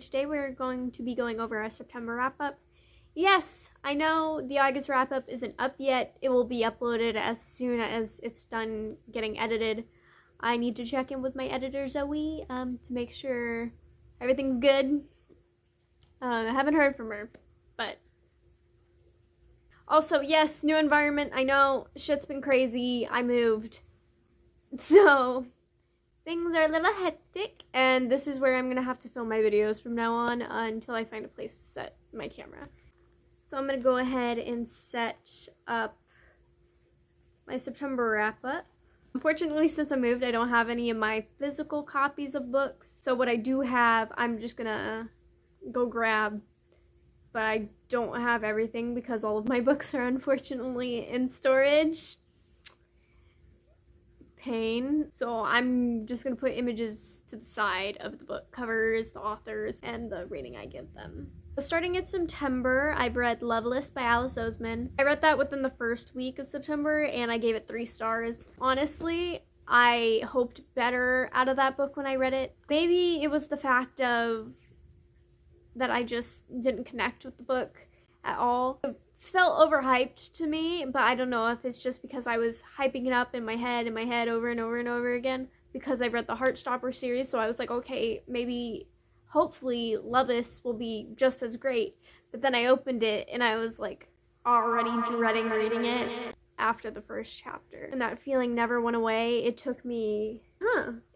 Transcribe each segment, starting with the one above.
today we're going to be going over our September wrap-up. Yes, I know the August wrap-up isn't up yet. It will be uploaded as soon as it's done getting edited. I need to check in with my editor, Zoe, to make sure everything's good. I haven't heard from her, but... Also, yes, new environment. I know, shit's been crazy. I moved. So, things are a little hectic, and this is where I'm gonna have to film my videos from now on until I find a place to set my camera. So I'm gonna go ahead and set up my September wrap-up. Unfortunately, since I moved, I don't have any of my physical copies of books. So what I do have, I'm just gonna go grab. But I don't have everything because all of my books are unfortunately in storage. Pain. So I'm just gonna put images to the side of the book covers, the authors, and the rating I give them. So starting in September, I've read Loveless by Alice Oseman. I read that within the first week of September and I gave it 3 stars. Honestly, I hoped better out of that book when I read it. Maybe it was the fact of that I just didn't connect with the book at all. It felt overhyped to me, but I don't know if it's just because I was hyping it up in my head over and over and over again because I read the Heartstopper series, so I was like, okay, maybe, hopefully, Loveless will be just as great. But then I opened it and I was like already dreading reading it after the first chapter. And that feeling never went away. It took me,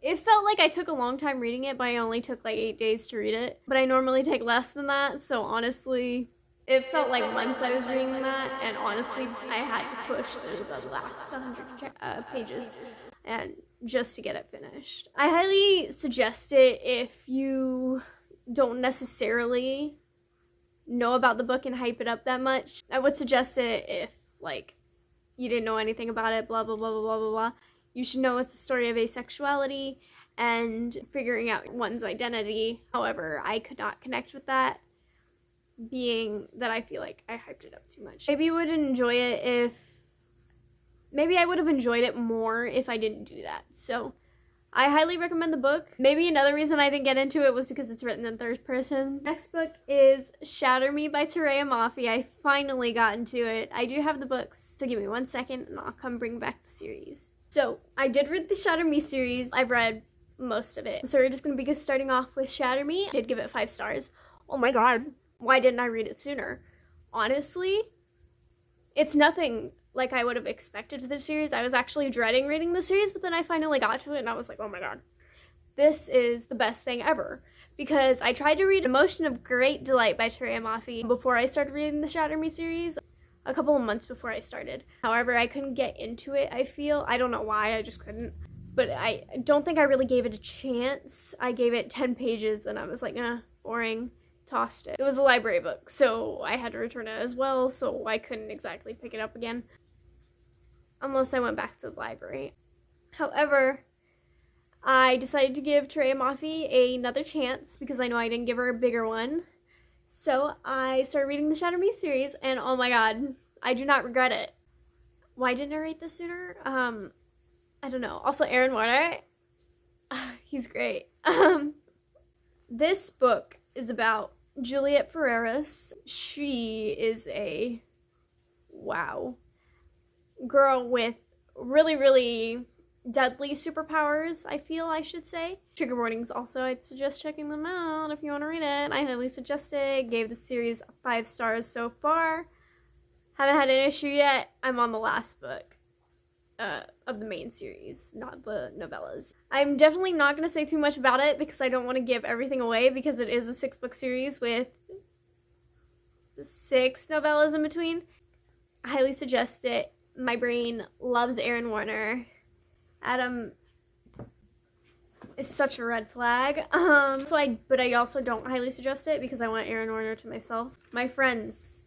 it felt like I took a long time reading it, but I only took like 8 days to read it. But I normally take less than that, so honestly, it felt like months I was reading that, and honestly, I had to push through the last 100 pages and just to get it finished. I highly suggest it if you don't necessarily know about the book and hype it up that much. I would suggest it if, like, you didn't know anything about it, blah, blah, blah, blah, blah, blah, blah. You should know it's a story of asexuality and figuring out one's identity. However, I could not connect with that, being that I feel like I hyped it up too much. Maybe you would enjoy it if... Maybe I would have enjoyed it more if I didn't do that. So, I highly recommend the book. Maybe another reason I didn't get into it was because it's written in third person. Next book is Shatter Me by Tareya Mafi. I finally got into it. I do have the books, so give me 1 second and I'll come bring back the series. So, I did read the Shatter Me series. I've read most of it. So we're just going to be starting off with Shatter Me. I did give it 5 stars. Oh my god, why didn't I read it sooner? Honestly, it's nothing like I would have expected for the series. I was actually dreading reading the series, but then I finally got to it and I was like, oh my god, this is the best thing ever. Because I tried to read Emotion of Great Delight by Tareya Mafi before I started reading the Shatter Me series, a couple of months before I started. However, I couldn't get into it, I feel. I don't know why, I just couldn't. But I don't think I really gave it a chance. I gave it 10 pages and I was like, boring. Tossed it. It was a library book, so I had to return it as well, so I couldn't exactly pick it up again. Unless I went back to the library. However, I decided to give Tareya Mafi another chance because I know I didn't give her a bigger one. So I started reading the Shatter Me series, and oh my god, I do not regret it. Why didn't I read this sooner? I don't know. Also, Aaron Warner, he's great. This book is about Juliet Ferreras. She is a, wow, girl with really, really deadly superpowers, I feel I should say. Trigger warnings also, I'd suggest checking them out if you want to read it. I highly suggest it. Gave the series 5 stars so far. Haven't had an issue yet. I'm on the last book of the main series, not the novellas. I'm definitely not going to say too much about it because I don't want to give everything away because it is a 6-book series with 6 novellas in between. I highly suggest it. My brain loves Aaron Warner. Adam is such a red flag. But I also don't highly suggest it because I want Aaron Warner to myself. My friends,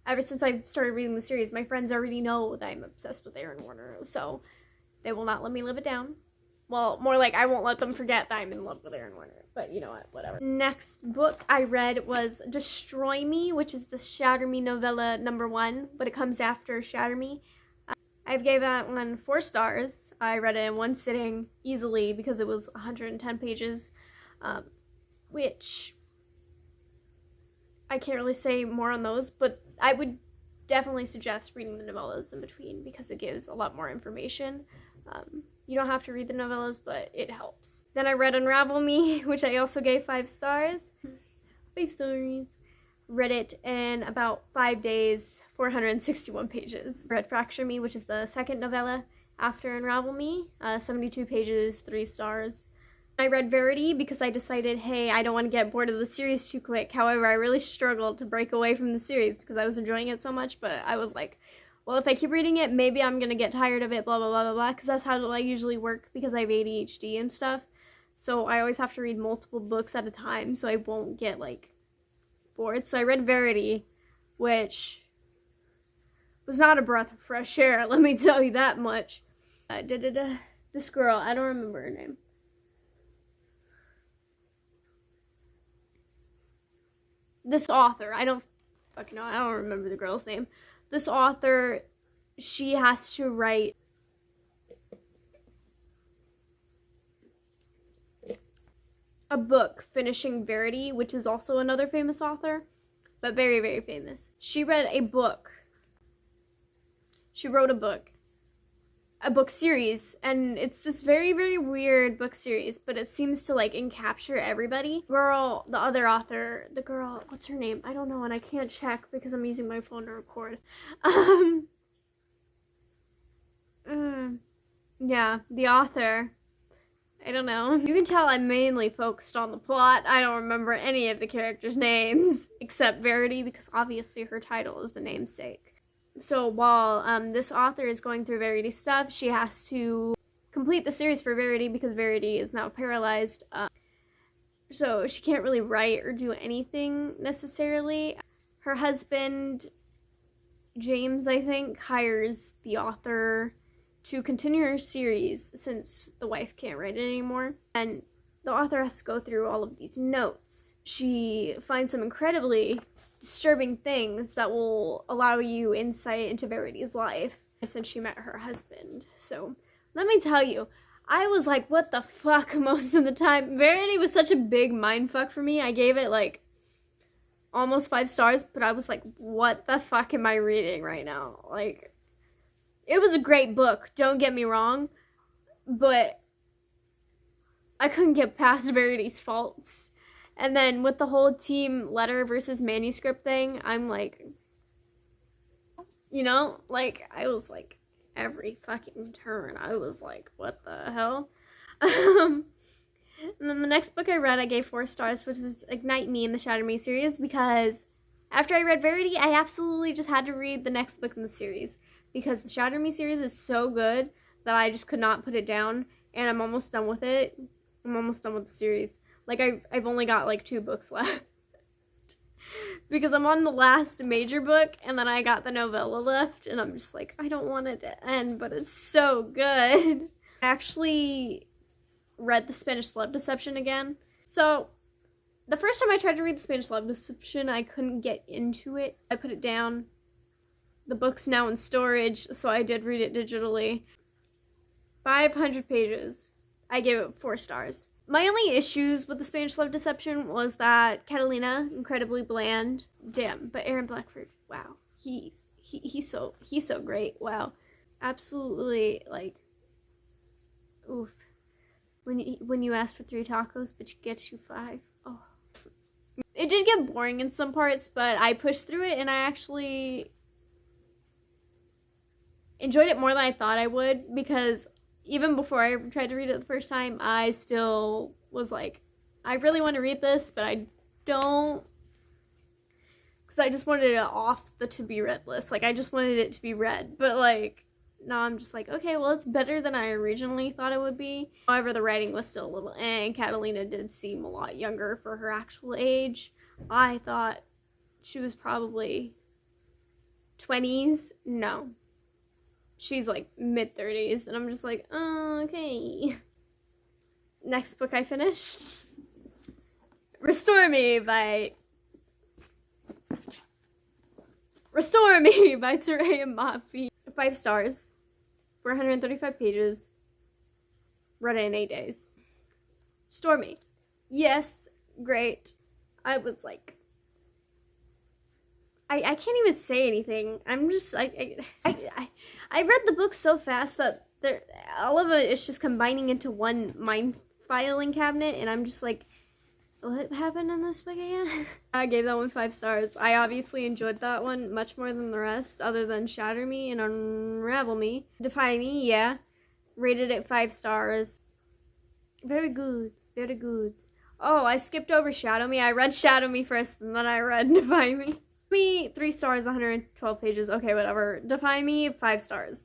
ever since I started reading the series, my friends already know that I'm obsessed with Aaron Warner, so they will not let me live it down. Well, more like I won't let them forget that I'm in love with Aaron Warner, but you know what, whatever. Next book I read was Destroy Me, which is the Shatter Me novella #1, but it comes after Shatter Me. I gave that one 4 stars. I read it in one sitting easily because it was 110 pages, which I can't really say more on those, but I would definitely suggest reading the novellas in between because it gives a lot more information. You don't have to read the novellas, but it helps. Then I read Unravel Me, which I also gave 5 stars. 5 stars. Read it in about 5 days, 461 pages. Read Fracture Me, which is the second novella after Unravel Me, 72 pages, 3 stars. I read Verity because I decided, hey, I don't want to get bored of the series too quick. However, I really struggled to break away from the series because I was enjoying it so much, but I was like, well, if I keep reading it, maybe I'm going to get tired of it, blah, blah, blah, blah, blah, because that's how I usually work because I have ADHD and stuff. So I always have to read multiple books at a time so I won't get, like, bored. So I read Verity, which was not a breath of fresh air, let me tell you that much. This girl, I don't remember her name. This author, I don't fucking know, I don't remember the girl's name. This author, she has to write a book finishing Verity, which is also another famous author, but very, very famous. She read a book. She wrote a book series, and it's this very, very weird book series, but it seems to, like, encapture everybody. Girl, the other author, the girl, what's her name? I don't know, and I can't check because I'm using my phone to record. Yeah, the author, I don't know. You can tell I'm mainly focused on the plot. I don't remember any of the characters' names, except Verity, because obviously her title is the namesake. So while this author is going through Verity stuff, she has to complete the series for Verity because Verity is now paralyzed. So she can't really write or do anything necessarily. Her husband, James, I think, hires the author to continue her series since the wife can't write it anymore. And the author has to go through all of these notes. She finds some incredibly disturbing things that will allow you insight into Verity's life since she met her husband. So let me tell you, I was like, what the fuck most of the time. Verity was such a big mindfuck for me. I gave it like almost 5 stars, but I was like, what the fuck am I reading right now? Like, it was a great book, don't get me wrong, but I couldn't get past Verity's faults. And then with the whole team letter versus manuscript thing, I'm like, you know, like, I was like, every fucking turn, I was like, what the hell? And then the next book I read, I gave 4 stars, which was Ignite Me in the Shatter Me series, because after I read Verity, I absolutely just had to read the next book in the series, because the Shatter Me series is so good that I just could not put it down, and I'm almost done with it. I'm almost done with the series. Like, I've only got, like, 2 books left. Because I'm on the last major book, and then I got the novella left, and I'm just like, I don't want it to end, but it's so good. I actually read The Spanish Love Deception again. So, the first time I tried to read The Spanish Love Deception, I couldn't get into it. I put it down. The book's now in storage, so I did read it digitally. 500 pages. I gave it 4 stars. My only issues with The Spanish Love Deception was that Catalina, incredibly bland. Damn, but Aaron Blackford, wow. He's so great. Wow. Absolutely, like, oof. When you ask for 3 tacos, but you get you 5. Oh. It did get boring in some parts, but I pushed through it, and I actually enjoyed it more than I thought I would, because even before I tried to read it the first time, I still was like, I really want to read this, but I don't, because I just wanted it off the to-be-read list. Like, I just wanted it to be read, but, like, now I'm just like, okay, well, it's better than I originally thought it would be. However, the writing was still a little, and Catalina did seem a lot younger for her actual age. I thought she was probably 20s. No. She's like mid-30s, and I'm just like, oh, okay. Next book I finished, Restore Me by Tareya Mafi. 5 stars, 435 pages, read it in 8 days. Restore Me. Yes, great. I was like, I can't even say anything. I'm just, I read the book so fast that all of it is just combining into one mind filing cabinet, and I'm just like, what happened in this book again? I gave that one 5 stars. I obviously enjoyed that one much more than the rest, other than Shatter Me and Unravel Me. Defy Me, yeah. Rated it 5 stars. Very good, very good. Oh, I skipped over Shadow Me. I read Shadow Me first, and then I read Defy Me. Me, 3 stars, 112 pages. Okay, whatever. Defy Me, 5 stars.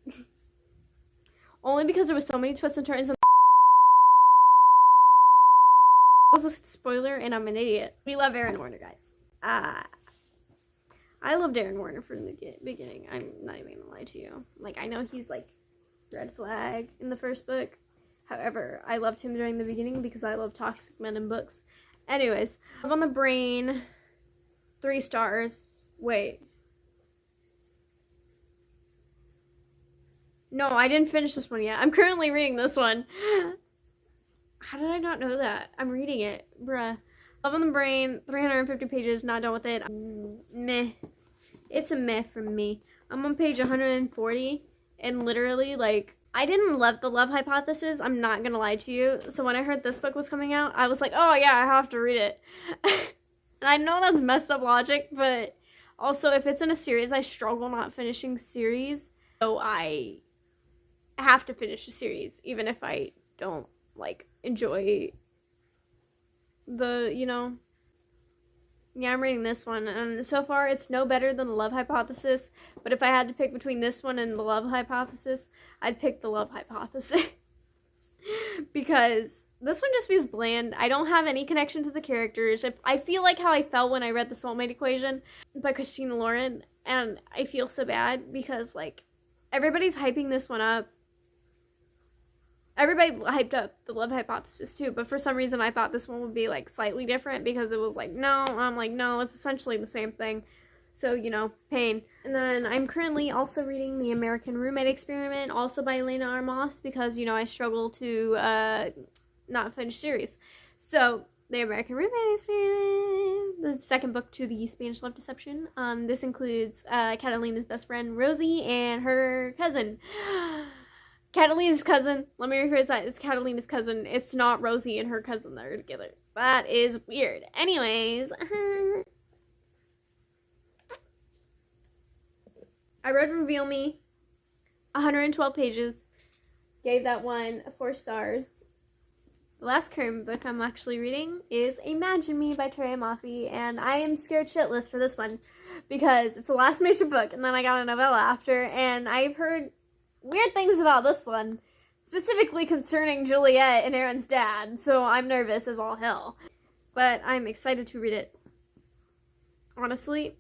Only because there was so many twists and turns. Was a spoiler, and I'm an idiot. We love Aaron Warner, guys. I loved Aaron Warner from the beginning. I'm not even gonna lie to you. Like, I know he's like red flag in the first book. However, I loved him during the beginning because I love toxic men in books. Anyways, Love on the Brain, 3 stars. Wait. No, I didn't finish this one yet. I'm currently reading this one. How did I not know that? I'm reading it. Bruh. Love on the Brain, 350 pages, not done with it. Meh. It's a meh from me. I'm on page 140, and literally, like, I didn't love The Love Hypothesis, I'm not gonna lie to you. So when I heard this book was coming out, I was like, oh yeah, I have to read it. And I know that's messed up logic, but also if it's in a series, I struggle not finishing series. So I have to finish a series, even if I don't, like, enjoy the, you know. Yeah, I'm reading this one, and so far it's no better than The Love Hypothesis, but if I had to pick between this one and The Love Hypothesis, I'd pick The Love Hypothesis. Because this one just feels bland. I don't have any connection to the characters. I feel like how I felt when I read The Soulmate Equation by Christina Lauren, and I feel so bad because, like, everybody's hyping this one up. Everybody hyped up The Love Hypothesis too, but for some reason I thought this one would be, like, slightly different because it was like, no, I'm like, no, it's essentially the same thing. So, you know, pain. And then I'm currently also reading The American Roommate Experiment, also by Elena R. Moss, because, you know, I struggle to not finish series. So, The American Roommate Experiment, the second book to the Spanish Love Deception. This includes Catalina's best friend, Rosie, and her cousin. Catalina's cousin, let me rephrase that, it's Catalina's cousin. It's not Rosie and her cousin that are together. That is weird. Anyways, I read Reveal Me, 112 pages, gave that one 4 stars. The last current book I'm actually reading is Imagine Me by Terry Maffei, and I am scared shitless for this one because it's the last major book, and then I got a novella after, and I've heard weird things about this one, specifically concerning Juliet and Aaron's dad, so I'm nervous as all hell. But I'm excited to read it. Honestly.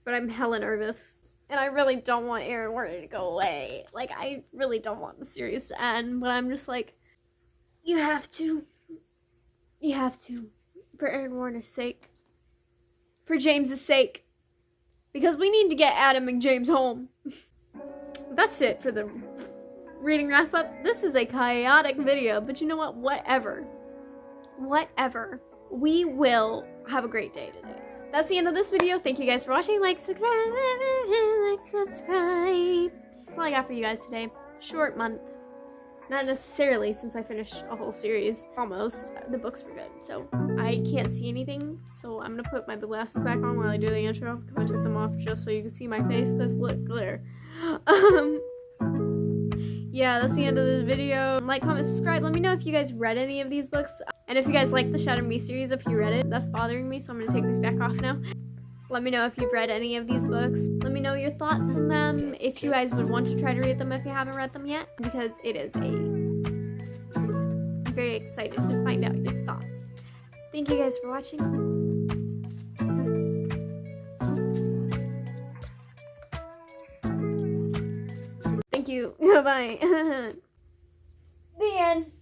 But I'm hella nervous. And I really don't want Aaron Warner to go away. Like, I really don't want the series to end, but I'm just like, you have to. You have to. For Aaron Warner's sake. For James's sake. Because we need to get Adam and James home. That's it for the reading wrap up. This is a chaotic video, but you know what? Whatever. Whatever. We will have a great day today. That's the end of this video. Thank you guys for watching. Like, subscribe. That's all I got for you guys today. Short month. Not necessarily, since I finished a whole series. Almost. The books were good, so I can't see anything. So I'm gonna put my glasses back on while I do the intro, because I took them off just so you can see my face, because look, glitter. Yeah, that's the end of this video. Like, comment, subscribe. Let me know if you guys read any of these books. And if you guys like the Shatter Me series, if you read it. That's bothering me, so I'm gonna take these back off now. Let me know if you've read any of these books. Let me know your thoughts on them, if you guys would want to try to read them if you haven't read them yet, because it is I'm very excited to find out your thoughts. Thank you guys for watching. Thank you. Bye. The end.